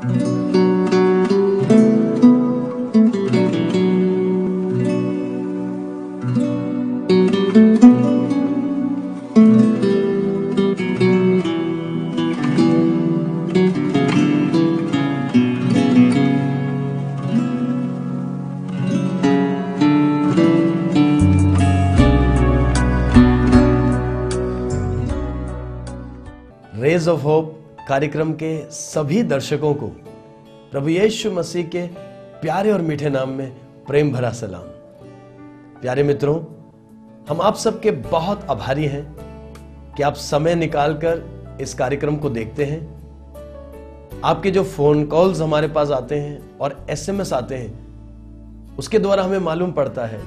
Raise of hope कार्यक्रम के सभी दर्शकों को प्रभु यीशु मसीह के प्यारे और मीठे नाम में प्रेम भरा सलाम। प्यारे मित्रों, हम आप सबके बहुत आभारी हैं कि आप समय निकालकर इस कार्यक्रम को देखते हैं। आपके जो फोन कॉल्स हमारे पास आते हैं और एसएमएस आते हैं, उसके द्वारा हमें मालूम पड़ता है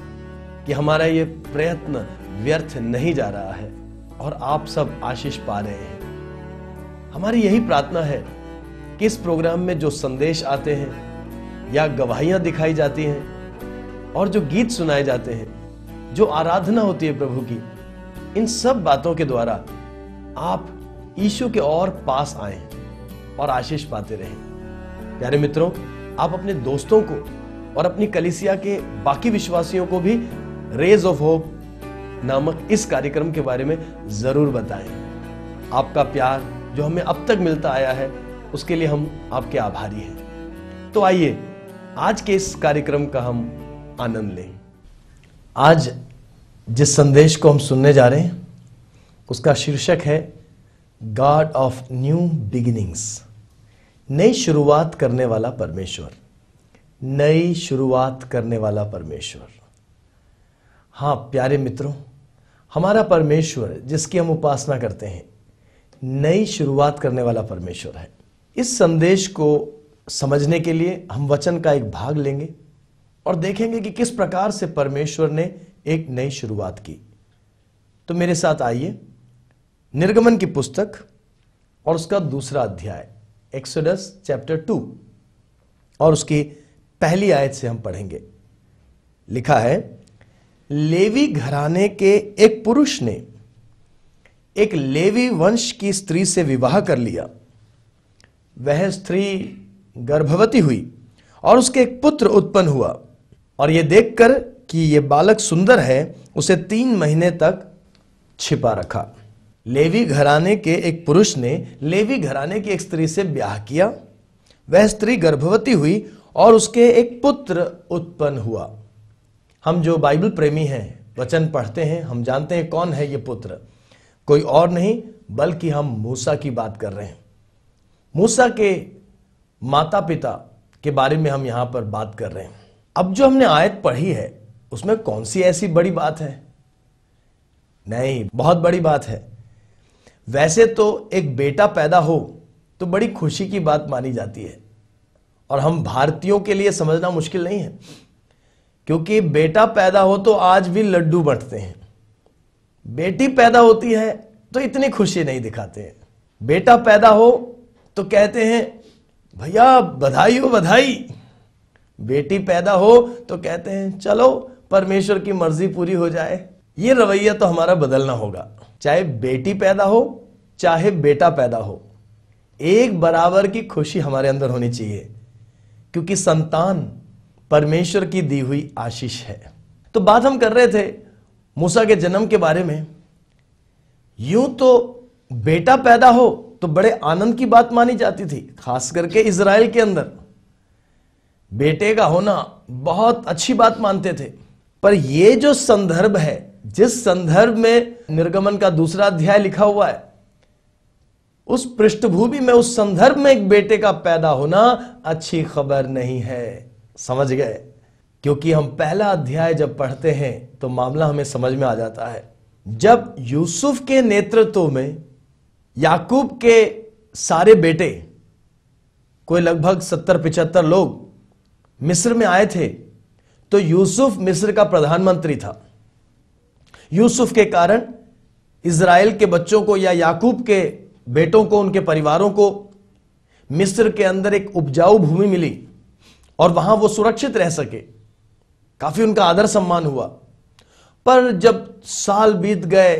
कि हमारा ये प्रयत्न व्यर्थ नहीं जा रहा है और आप सब आशीष पा रहे हैं। हमारी यही प्रार्थना है कि इस प्रोग्राम में जो संदेश आते हैं या गवाहियां दिखाई जाती हैं और जो गीत सुनाए जाते हैं, जो आराधना होती है प्रभु की, इन सब बातों के द्वारा आप यीशु के और पास आए और आशीष पाते रहें। प्यारे मित्रों, आप अपने दोस्तों को और अपनी कलीसिया के बाकी विश्वासियों को भी रेज ऑफ होप नामक इस कार्यक्रम के बारे में जरूर बताएं। आपका प्यार जो हमें अब तक मिलता आया है, उसके लिए हम आपके आभारी हैं। तो आइए आज के इस कार्यक्रम का हम आनंद लें। आज जिस संदेश को हम सुनने जा रहे हैं उसका शीर्षक है गॉड ऑफ न्यू बिगिनिंग्स, नई शुरुआत करने वाला परमेश्वर। नई शुरुआत करने वाला परमेश्वर। हाँ प्यारे मित्रों, हमारा परमेश्वर जिसकी हम उपासना करते हैं, नई शुरुआत करने वाला परमेश्वर है। इस संदेश को समझने के लिए हम वचन का एक भाग लेंगे और देखेंगे कि किस प्रकार से परमेश्वर ने एक नई शुरुआत की। तो मेरे साथ आइए निर्गमन की पुस्तक और उसका दूसरा अध्याय एक्सोडस चैप्टर 2 और उसकी पहली आयत से हम पढ़ेंगे। लिखा है, लेवी घराने के एक पुरुष ने एक लेवी वंश की स्त्री से विवाह कर लिया। वह स्त्री गर्भवती हुई और उसके एक पुत्र उत्पन्न हुआ, और यह देखकर कि यह बालक सुंदर है, उसे 3 महीने तक छिपा रखा। लेवी घराने के एक पुरुष ने लेवी घराने की एक स्त्री से ब्याह किया। वह स्त्री गर्भवती हुई और उसके एक पुत्र उत्पन्न हुआ। हम जो बाइबल प्रेमी हैं, वचन पढ़ते हैं, हम जानते हैं कौन है यह पुत्र। कोई और नहीं बल्कि हम मूसा की बात कर रहे हैं। मूसा के माता पिता के बारे में हम यहां पर बात कर रहे हैं। अब जो हमने आयत पढ़ी है उसमें कौन सी ऐसी बड़ी बात है? नहीं, बहुत बड़ी बात है। वैसे तो एक बेटा पैदा हो तो बड़ी खुशी की बात मानी जाती है, और हम भारतीयों के लिए समझना मुश्किल नहीं है, क्योंकि बेटा पैदा हो तो आज भी लड्डू बंटते हैं। बेटी पैदा होती है तो इतनी खुशी नहीं दिखाते हैं। बेटा पैदा हो तो कहते हैं भैया बधाई हो बधाई। बेटी पैदा हो तो कहते हैं चलो परमेश्वर की मर्जी पूरी हो जाए। ये रवैया तो हमारा बदलना होगा। चाहे बेटी पैदा हो चाहे बेटा पैदा हो, एक बराबर की खुशी हमारे अंदर होनी चाहिए, क्योंकि संतान परमेश्वर की दी हुई आशीष है। तो बात हम कर रहे थे मूसा के जन्म के बारे में। यूं तो बेटा पैदा हो तो बड़े आनंद की बात मानी जाती थी, खास करके इजराइल के अंदर बेटे का होना बहुत अच्छी बात मानते थे। पर यह जो संदर्भ है, जिस संदर्भ में निर्गमन का दूसरा अध्याय लिखा हुआ है, उस पृष्ठभूमि में, उस संदर्भ में एक बेटे का पैदा होना अच्छी खबर नहीं है। समझ गए? क्योंकि हम पहला अध्याय जब पढ़ते हैं तो मामला हमें समझ में आ जाता है। जब यूसुफ के नेतृत्व में याकूब के सारे बेटे, कोई लगभग 70-75 लोग मिस्र में आए थे, तो यूसुफ मिस्र का प्रधानमंत्री था। यूसुफ के कारण इजराइल के बच्चों को या याकूब के बेटों को, उनके परिवारों को मिस्र के अंदर एक उपजाऊ भूमि मिली और वहां वो सुरक्षित रह सके। काफी उनका आदर सम्मान हुआ। पर जब साल बीत गए,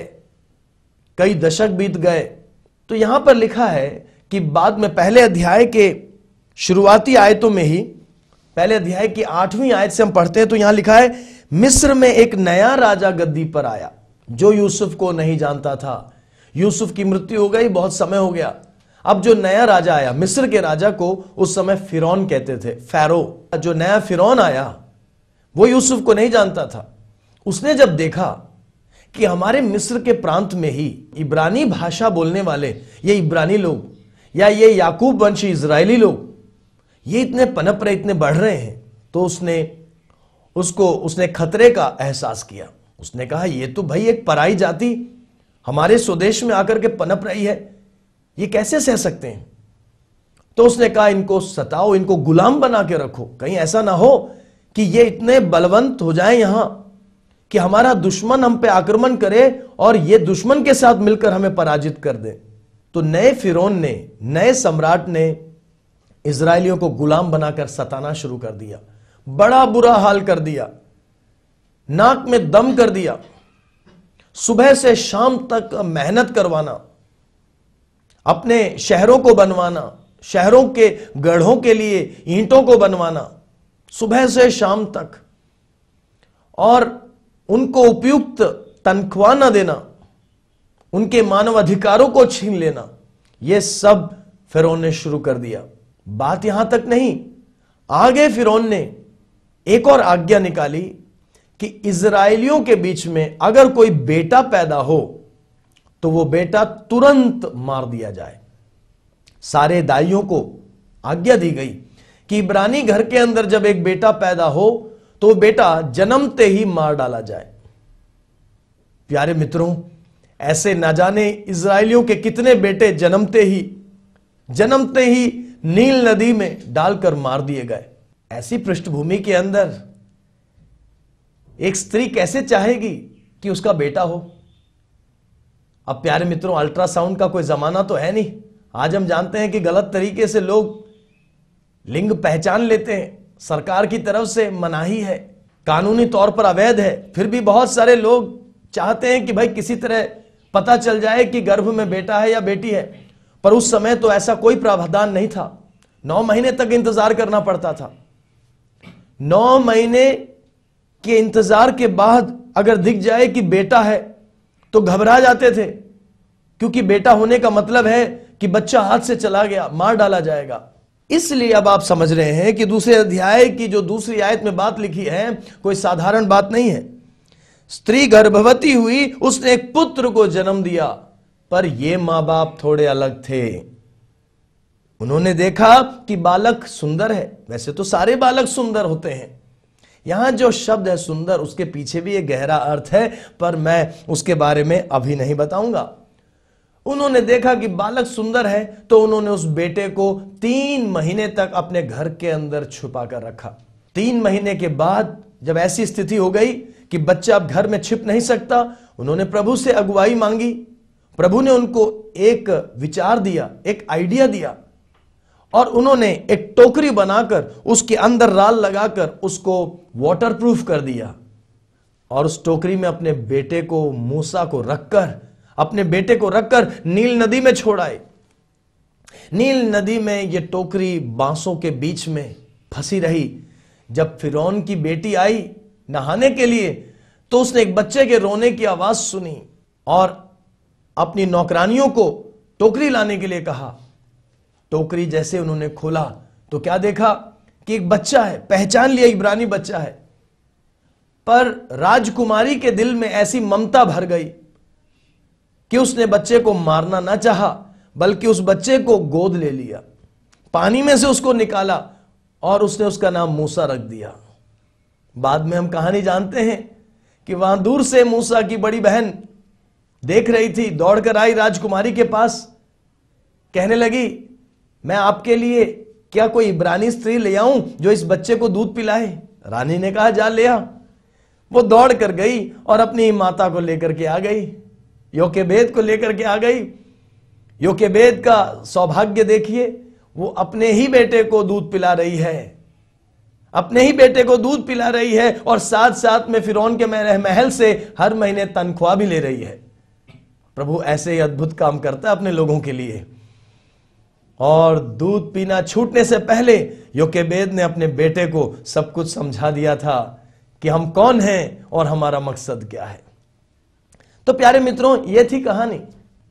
कई दशक बीत गए, तो यहां पर लिखा है कि बाद में पहले अध्याय के शुरुआती आयतों में ही पहले अध्याय की 8वीं आयत से हम पढ़ते हैं तो यहां लिखा है, मिस्र में एक नया राजा गद्दी पर आया जो यूसुफ को नहीं जानता था। यूसुफ की मृत्यु हो गई, बहुत समय हो गया। अब जो नया राजा आया, मिस्र के राजा को उस समय फिरौन कहते थे, फैरो। जो नया फिरौन आया वो यूसुफ को नहीं जानता था। उसने जब देखा कि हमारे मिस्र के प्रांत में ही इब्रानी भाषा बोलने वाले ये इब्रानी लोग या ये याकूब वंशी इजरायली लोग ये इतने पनप रहे, इतने बढ़ रहे हैं, तो उसने खतरे का एहसास किया। उसने कहा, ये तो भाई एक पराई जाति हमारे स्वदेश में आकर के पनप रही है, ये कैसे सह सकते हैं। तो उसने कहा, इनको सताओ, इनको गुलाम बना के रखो, कहीं ऐसा ना हो कि ये इतने बलवंत हो जाएं यहां कि हमारा दुश्मन हम पे आक्रमण करे और ये दुश्मन के साथ मिलकर हमें पराजित कर दे। तो नए फिरौन ने, नए सम्राट ने इजरायलियों को गुलाम बनाकर सताना शुरू कर दिया। बड़ा बुरा हाल कर दिया, नाक में दम कर दिया, सुबह से शाम तक मेहनत करवाना, अपने शहरों को बनवाना, शहरों के गढ़ों के लिए ईंटों को बनवाना, सुबह से शाम तक, और उनको उपयुक्त तनख्वाह न देना, उनके मानव अधिकारों को छीन लेना, यह सब फिरौन ने शुरू कर दिया। बात यहां तक नहीं, आगे फिरौन ने एक और आज्ञा निकाली कि इजरायलियों के बीच में अगर कोई बेटा पैदा हो तो वो बेटा तुरंत मार दिया जाए। सारे दाइयों को आज्ञा दी गई कि इब्रानी घर के अंदर जब एक बेटा पैदा हो तो वो बेटा जन्मते ही मार डाला जाए। प्यारे मित्रों, ऐसे ना जाने इजरायलियों के कितने बेटे जन्मते ही नील नदी में डालकर मार दिए गए। ऐसी पृष्ठभूमि के अंदर एक स्त्री कैसे चाहेगी कि उसका बेटा हो। अब प्यारे मित्रों, अल्ट्रासाउंड का कोई जमाना तो है नहीं। आज हम जानते हैं कि गलत तरीके से लोग लिंग पहचान लेते हैं, सरकार की तरफ से मनाही है, कानूनी तौर पर अवैध है, फिर भी बहुत सारे लोग चाहते हैं कि भाई किसी तरह पता चल जाए कि गर्भ में बेटा है या बेटी है। पर उस समय तो ऐसा कोई प्रावधान नहीं था। 9 महीने तक इंतजार करना पड़ता था। 9 महीने के इंतजार के बाद अगर दिख जाए कि बेटा है तो घबरा जाते थे, क्योंकि बेटा होने का मतलब है कि बच्चा हाथ से चला गया, मार डाला जाएगा। इसलिए अब आप समझ रहे हैं कि दूसरे अध्याय की जो दूसरी आयत में बात लिखी है कोई साधारण बात नहीं है। स्त्री गर्भवती हुई, उसने एक पुत्र को जन्म दिया, पर ये मां बाप थोड़े अलग थे। उन्होंने देखा कि बालक सुंदर है। वैसे तो सारे बालक सुंदर होते हैं, यहां जो शब्द है सुंदर, उसके पीछे भी एक गहरा अर्थ है, पर मैं उसके बारे में अभी नहीं बताऊंगा। उन्होंने देखा कि बालक सुंदर है तो उन्होंने उस बेटे को 3 महीने तक अपने घर के अंदर छुपा कर रखा। 3 महीने के बाद जब ऐसी स्थिति हो गई कि बच्चा अब घर में छिप नहीं सकता, उन्होंने प्रभु से अगुवाई मांगी। प्रभु ने उनको एक विचार दिया, एक आइडिया दिया, और उन्होंने एक टोकरी बनाकर उसके अंदर राल लगाकर उसको वाटरप्रूफ कर दिया, और उस टोकरी में अपने बेटे को, मूसा को रखकर नील नदी में छोड़ आए। नील नदी में यह टोकरी बांसों के बीच में फंसी रही। जब फिरौन की बेटी आई नहाने के लिए तो उसने एक बच्चे के रोने की आवाज सुनी और अपनी नौकरानियों को टोकरी लाने के लिए कहा। टोकरी जैसे उन्होंने खोला तो क्या देखा कि एक बच्चा है, पहचान लिया इब्रानी बच्चा है। पर राजकुमारी के दिल में ऐसी ममता भर गई कि उसने बच्चे को मारना ना चाहा, बल्कि उस बच्चे को गोद ले लिया, पानी में से उसको निकाला और उसने उसका नाम मूसा रख दिया। बाद में हम कहानी जानते हैं कि वहां दूर से मूसा की बड़ी बहन देख रही थी, दौड़कर आई राजकुमारी के पास, कहने लगी, मैं आपके लिए क्या कोई इब्रानी स्त्री ले आऊं जो इस बच्चे को दूध पिलाए। रानी ने कहा, जा ले आ। वो दौड़ कर गई और अपनी माता को लेकर के आ गई, योकेबेद को लेकर के आ गई। योकेबेद का सौभाग्य देखिए, वो अपने ही बेटे को दूध पिला रही है, और साथ साथ में फिरौन के महल से हर महीने तनख्वाह भी ले रही है। प्रभु ऐसे ही अद्भुत काम करता है अपने लोगों के लिए। और दूध पीना छूटने से पहले योकेबेद ने अपने बेटे को सब कुछ समझा दिया था कि हम कौन हैं और हमारा मकसद क्या है। तो प्यारे मित्रों, यह थी कहानी।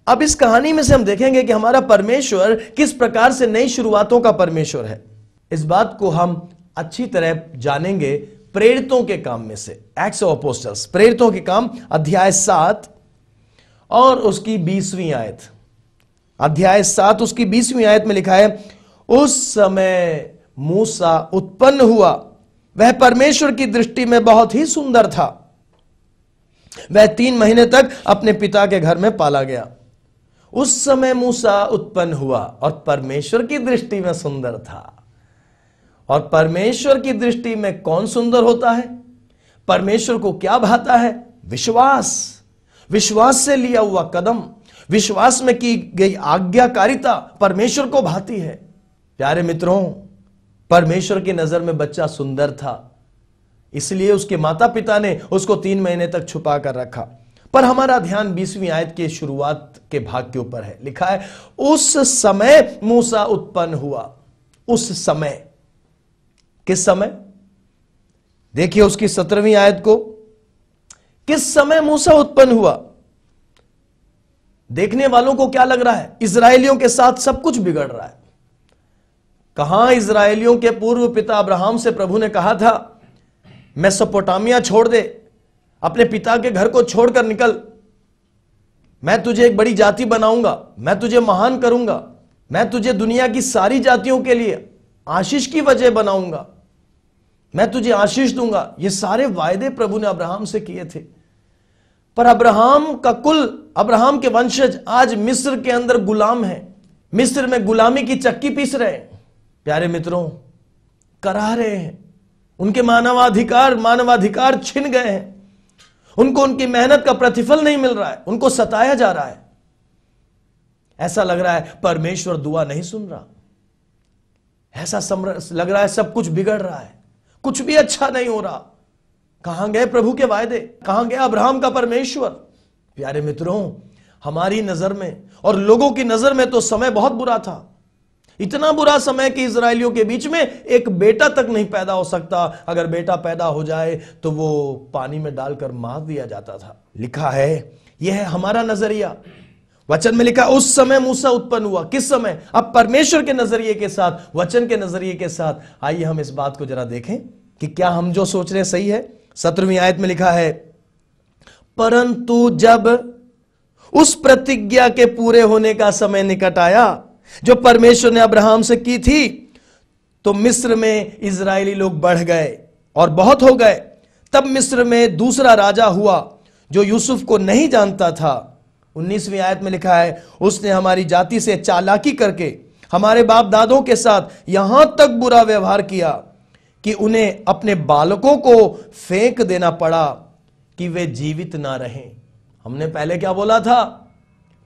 अब इस कहानी में से हम देखेंगे कि हमारा परमेश्वर किस प्रकार से नई शुरुआतों का परमेश्वर है। इस बात को हम अच्छी तरह जानेंगे प्रेरितों के काम में से। एक्ट्स ऑफ अपोस्टल्स, प्रेरितों के काम, अध्याय 7 और उसकी 20वीं आयत। अध्याय 7 उसकी 20वीं आयत में लिखा है, उस समय मूसा उत्पन्न हुआ, वह परमेश्वर की दृष्टि में बहुत ही सुंदर था। वह 3 महीने तक अपने पिता के घर में पाला गया। उस समय मूसा उत्पन्न हुआ और परमेश्वर की दृष्टि में सुंदर था। और परमेश्वर की दृष्टि में कौन सुंदर होता है? परमेश्वर को क्या भाता है? विश्वास। विश्वास से लिया हुआ कदम, विश्वास में की गई आज्ञाकारिता परमेश्वर को भाती है। प्यारे मित्रों, परमेश्वर की नजर में बच्चा सुंदर था, इसलिए उसके माता पिता ने उसको 3 महीने तक छुपा कर रखा। पर हमारा ध्यान 20वीं आयत के शुरुआत के भाग के ऊपर है। लिखा है, उस समय मूसा उत्पन्न हुआ। उस समय, किस समय? देखिए उसकी 17वीं आयत को, किस समय मूसा उत्पन्न हुआ। देखने वालों को क्या लग रहा है? इजरायलियों के साथ सब कुछ बिगड़ रहा है। कहां इजरायलियों के पूर्व पिता अब्राहम से प्रभु ने कहा था, मेसोपोटामिया छोड़ दे, अपने पिता के घर को छोड़कर निकल, मैं तुझे एक बड़ी जाति बनाऊंगा, मैं तुझे महान करूंगा, मैं तुझे दुनिया की सारी जातियों के लिए आशीष की वजह बनाऊंगा, मैं तुझे आशीष दूंगा। ये सारे वायदे प्रभु ने अब्राहम से किए थे। पर अब्राहम का कुल, अब्राहम के वंशज आज मिस्र के अंदर गुलाम हैं, मिस्र में गुलामी की चक्की पीस रहे हैं। प्यारे मित्रों, करा रहे हैं, उनके मानवाधिकार छिन गए हैं, उनको उनकी मेहनत का प्रतिफल नहीं मिल रहा है, उनको सताया जा रहा है। ऐसा लग रहा है परमेश्वर दुआ नहीं सुन रहा, ऐसा लग रहा है सब कुछ बिगड़ रहा है, कुछ भी अच्छा नहीं हो रहा। कहां गए प्रभु के वायदे? कहां गया अब्राहम का परमेश्वर? प्यारे मित्रों, हमारी नजर में और लोगों की नजर में तो समय बहुत बुरा था। इतना बुरा समय कि इजरायलियों के बीच में एक बेटा तक नहीं पैदा हो सकता। अगर बेटा पैदा हो जाए तो वो पानी में डालकर मार दिया जाता था। लिखा है, यह है हमारा नजरिया। वचन में लिखा, उस समय मूसा उत्पन्न हुआ। किस समय? अब परमेश्वर के नजरिए के साथ, वचन के नजरिए के साथ। आइए हम इस बात को जरा देखें कि क्या हम जो सोच रहे सही है। 17वीं आयत में लिखा है, परंतु जब उस प्रतिज्ञा के पूरे होने का समय निकट आया जो परमेश्वर ने अब्राहम से की थी, तो मिस्र में इजरायली लोग बढ़ गए और बहुत हो गए। तब मिस्र में दूसरा राजा हुआ जो यूसुफ को नहीं जानता था। 19वीं आयत में लिखा है, उसने हमारी जाति से चालाकी करके हमारे बाप दादों के साथ यहां तक बुरा व्यवहार किया कि उन्हें अपने बालकों को फेंक देना पड़ा कि वे जीवित ना रहें। हमने पहले क्या बोला था?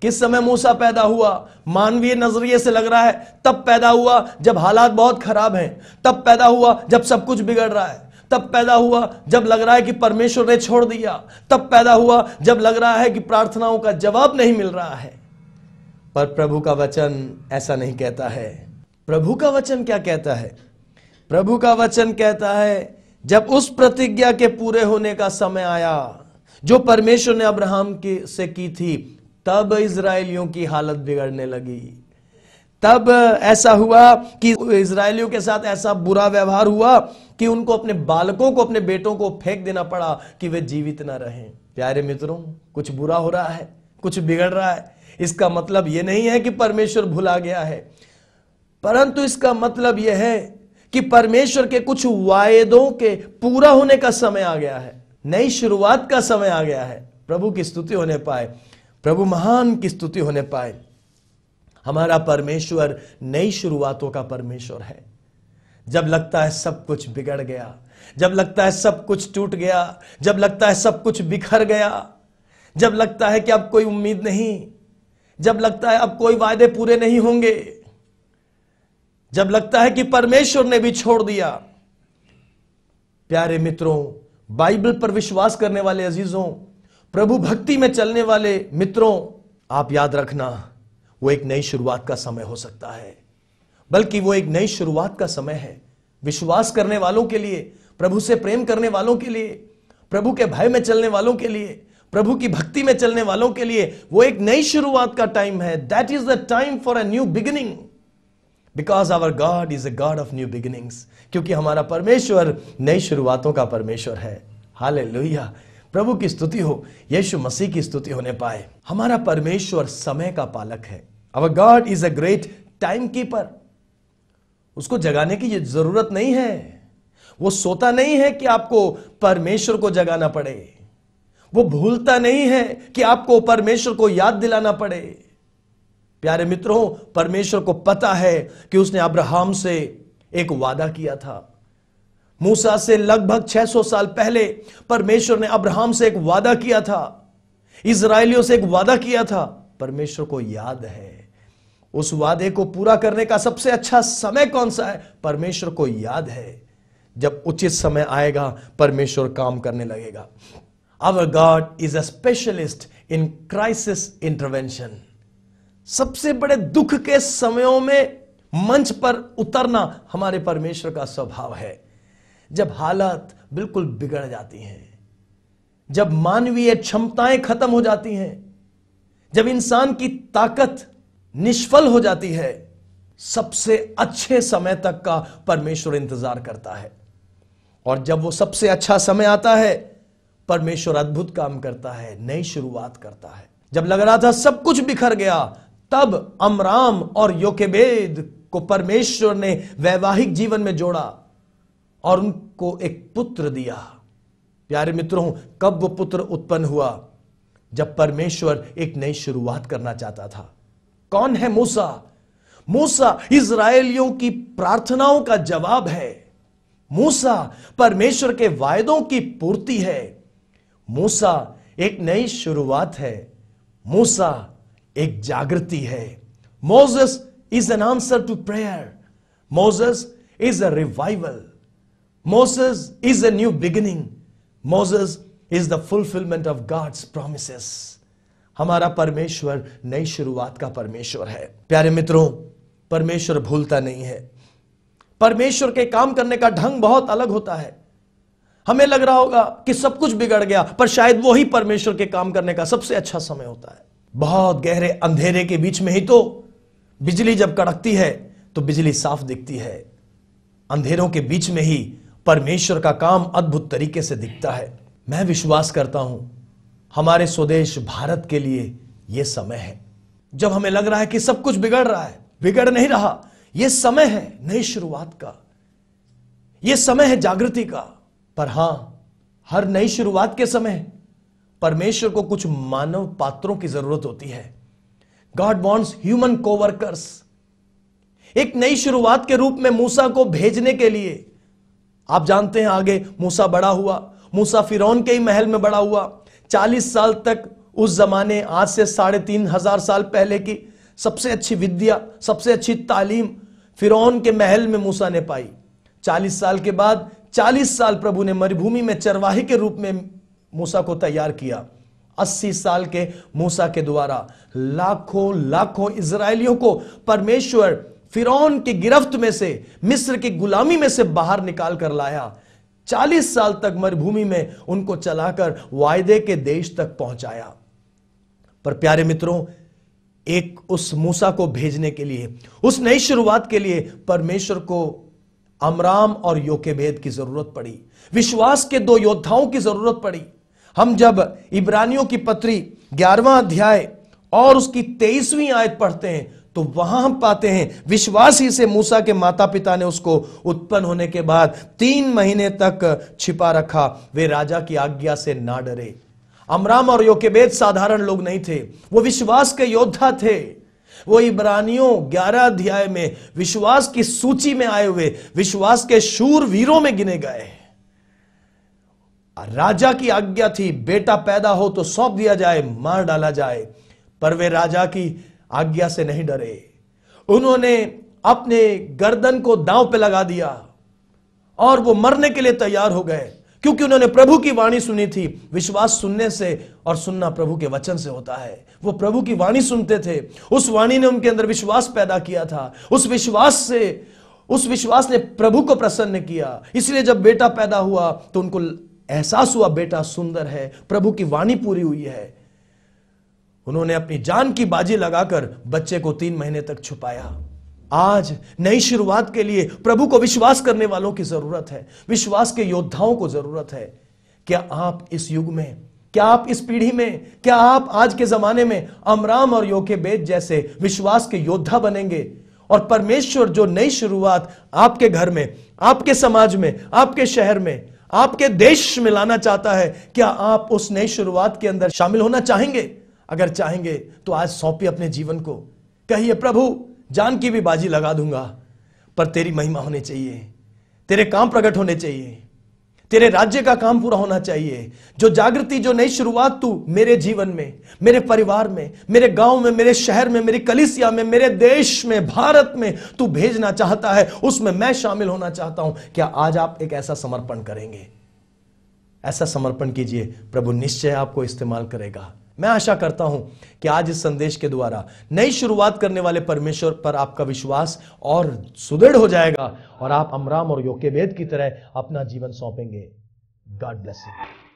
किस समय मूसा पैदा हुआ? मानवीय नजरिए से लग रहा है तब पैदा हुआ जब हालात बहुत खराब हैं, तब पैदा हुआ जब सब कुछ बिगड़ रहा है, तब पैदा हुआ जब लग रहा है कि परमेश्वर ने छोड़ दिया, तब पैदा हुआ जब लग रहा है कि प्रार्थनाओं का जवाब नहीं मिल रहा है। पर प्रभु का वचन ऐसा नहीं कहता है। प्रभु का वचन क्या कहता है? प्रभु का वचन कहता है, जब उस प्रतिज्ञा के पूरे होने का समय आया जो परमेश्वर ने अब्राहम से की थी, तब इजरायलियों की हालत बिगड़ने लगी। तब ऐसा हुआ कि इजरायलियों के साथ ऐसा बुरा व्यवहार हुआ कि उनको अपने बालकों को, अपने बेटों को फेंक देना पड़ा कि वे जीवित ना रहें। प्यारे मित्रों, कुछ बुरा हो रहा है, कुछ बिगड़ रहा है। इसका मतलब यह नहीं है कि परमेश्वर भुला गया है, परंतु इसका मतलब यह है कि परमेश्वर के कुछ वायदों के पूरा होने का समय आ गया है, नई शुरुआत का समय आ गया है। प्रभु की स्तुति होने पाए, प्रभु महान की स्तुति होने पाए। हमारा परमेश्वर नई शुरुआतों का परमेश्वर है। जब लगता है सब कुछ बिगड़ गया, जब लगता है सब कुछ टूट गया, जब लगता है सब कुछ बिखर गया, जब लगता है कि अब कोई उम्मीद नहीं, जब लगता है अब कोई वायदे पूरे नहीं होंगे, जब लगता है कि परमेश्वर ने भी छोड़ दिया। प्यारे मित्रों, बाइबल पर विश्वास करने वाले अजीजों, प्रभु भक्ति में चलने वाले मित्रों, आप याद रखना, वो एक नई शुरुआत का समय हो सकता है। बल्कि वो एक नई शुरुआत का समय है विश्वास करने वालों के लिए, प्रभु से प्रेम करने वालों के लिए, प्रभु के भय में चलने वालों के लिए, प्रभु की भक्ति में चलने वालों के लिए वो एक नई शुरुआत का टाइम है। That is the time for a new beginning, because our God is a God of new beginnings. क्योंकि हमारा परमेश्वर नई शुरुआतों का परमेश्वर है। हालेलुया, प्रभु की स्तुति हो, यीशु मसीह की स्तुति होने पाए। हमारा परमेश्वर समय का पालक है। Our God is a great timekeeper. उसको जगाने की जरूरत नहीं है, वो सोता नहीं है कि आपको परमेश्वर को जगाना पड़े, वो भूलता नहीं है कि आपको परमेश्वर को याद दिलाना पड़े। प्यारे मित्रों, परमेश्वर को पता है कि उसने अब्राहम से एक वादा किया था। मूसा से लगभग 600 साल पहले परमेश्वर ने अब्राहम से एक वादा किया था, इजराइलियों से एक वादा किया था। परमेश्वर को याद है। उस वादे को पूरा करने का सबसे अच्छा समय कौन सा है? परमेश्वर को याद है। जब उचित समय आएगा परमेश्वर काम करने लगेगा। Our God is a specialist in crisis intervention. सबसे बड़े दुख के समयों में मंच पर उतरना हमारे परमेश्वर का स्वभाव है। जब हालात बिल्कुल बिगड़ जाती हैं, जब मानवीय क्षमताएं खत्म हो जाती हैं, जब इंसान की ताकत निष्फल हो जाती है, सबसे अच्छे समय तक का परमेश्वर इंतजार करता है। और जब वो सबसे अच्छा समय आता है, परमेश्वर अद्भुत काम करता है, नई शुरुआत करता है। जब लग रहा था सब कुछ बिखर गया, तब अमराम और योकेबेद को परमेश्वर ने वैवाहिक जीवन में जोड़ा और उनको एक पुत्र दिया। प्यारे मित्रों, कब वो पुत्र उत्पन्न हुआ? जब परमेश्वर एक नई शुरुआत करना चाहता था। कौन है मूसा? मूसा इजराइलियों की प्रार्थनाओं का जवाब है। मूसा परमेश्वर के वायदों की पूर्ति है। मूसा एक नई शुरुआत है। मूसा एक जागृति है। Moses is an answer to prayer. Moses is a revival. Moses is a new beginning. Moses is the fulfilment of God's promises. हमारा परमेश्वर नई शुरुआत का परमेश्वर है। प्यारे मित्रों, परमेश्वर भूलता नहीं है। परमेश्वर के काम करने का ढंग बहुत अलग होता है। हमें लग रहा होगा कि सब कुछ बिगड़ गया, पर शायद वही परमेश्वर के काम करने का सबसे अच्छा समय होता है। बहुत गहरे अंधेरे के बीच में ही तो बिजली जब कड़कती है तो बिजली साफ दिखती है। अंधेरों के बीच में ही परमेश्वर का काम अद्भुत तरीके से दिखता है। मैं विश्वास करता हूं हमारे स्वदेश भारत के लिए यह समय है। जब हमें लग रहा है कि सब कुछ बिगड़ रहा है, बिगड़ नहीं रहा। यह समय है नई शुरुआत का, यह समय है जागृति का। पर हां, हर नई शुरुआत के समय परमेश्वर को कुछ मानव पात्रों की जरूरत होती है। God wants human coworkers. एक नई शुरुआत के रूप में मूसा को भेजने के लिए, आप जानते हैं आगे मूसा बड़ा हुआ। मूसा फिरौन के ही महल में बड़ा हुआ। 40 साल तक उस जमाने, आज से 3,500 साल पहले की सबसे अच्छी विद्या, सबसे अच्छी तालीम फिरौन के महल में मूसा ने पाई। 40 साल के बाद 40 साल प्रभु ने मरुभूमि में चरवाहे के रूप में मूसा को तैयार किया। 80 साल के मूसा के द्वारा लाखों लाखों इजरायलियों को परमेश्वर फिरौन की गिरफ्त में से, मिस्र की गुलामी में से बाहर निकाल कर लाया। 40 साल तक मरुभूमि में उनको चलाकर वायदे के देश तक पहुंचाया। पर प्यारे मित्रों, एक उस मूसा को भेजने के लिए, उस नई शुरुआत के लिए परमेश्वर को अमराम और योकेबेद की जरूरत पड़ी। विश्वास के 2 योद्धाओं की जरूरत पड़ी। हम जब इब्रानियों की पत्री 11वां अध्याय और उसकी 23वीं आयत पढ़ते हैं तो वहां हम पाते हैं विश्वास ही से मूसा के माता पिता ने उसको उत्पन्न होने के बाद 3 महीने तक छिपा रखा। वे राजा की आज्ञा से ना डरे। अमराम और योकेबेद साधारण लोग नहीं थे, वो विश्वास के योद्धा थे। वो इब्रानियों 11 अध्याय में विश्वास की सूची में आए हुए विश्वास के शूर वीरों में गिने गए। राजा की आज्ञा थी, बेटा पैदा हो तो सौंप दिया जाए, मार डाला जाए। पर वे राजा की आज्ञा से नहीं डरे। उन्होंने अपने गर्दन को दांव पे लगा दिया और वो मरने के लिए तैयार हो गए, क्योंकि उन्होंने प्रभु की वाणी सुनी थी। विश्वास सुनने से और सुनना प्रभु के वचन से होता है। वो प्रभु की वाणी सुनते थे, उस वाणी ने उनके अंदर विश्वास पैदा किया था। उस विश्वास ने प्रभु को प्रसन्न किया। इसलिए जब बेटा पैदा हुआ तो उनको एहसास हुआ बेटा सुंदर है, प्रभु की वाणी पूरी हुई है। उन्होंने अपनी जान की बाजी लगाकर बच्चे को 3 महीने तक छुपाया। आज नई शुरुआत के लिए प्रभु को विश्वास करने वालों की जरूरत है, विश्वास के योद्धाओं को जरूरत है। क्या आप इस युग में, क्या आप इस पीढ़ी में, क्या आप आज के जमाने में अमराम और योकेबेद जैसे विश्वास के योद्धा बनेंगे? और परमेश्वर जो नई शुरुआत आपके घर में, आपके समाज में, आपके शहर में, आपके देश में लाना चाहता है, क्या आप उस नई शुरुआत के अंदर शामिल होना चाहेंगे? अगर चाहेंगे तो आज सौंपिए अपने जीवन को। कहिए, प्रभु जान की भी बाजी लगा दूंगा, पर तेरी महिमा होनी चाहिए, तेरे काम प्रकट होने चाहिए, तेरे राज्य का काम पूरा होना चाहिए। जो जागृति, जो नई शुरुआत तू मेरे जीवन में, मेरे परिवार में, मेरे गांव में, मेरे शहर में, मेरी कलीसिया में, मेरे देश में, भारत में तू भेजना चाहता है, उसमें मैं शामिल होना चाहता हूं। क्या आज आप एक ऐसा समर्पण करेंगे? ऐसा समर्पण कीजिए, प्रभु निश्चय आपको इस्तेमाल करेगा। मैं आशा करता हूं कि आज इस संदेश के द्वारा नई शुरुआत करने वाले परमेश्वर पर आपका विश्वास और सुदृढ़ हो जाएगा और आप अमराम और योकेबेद की तरह अपना जीवन सौंपेंगे। God bless you.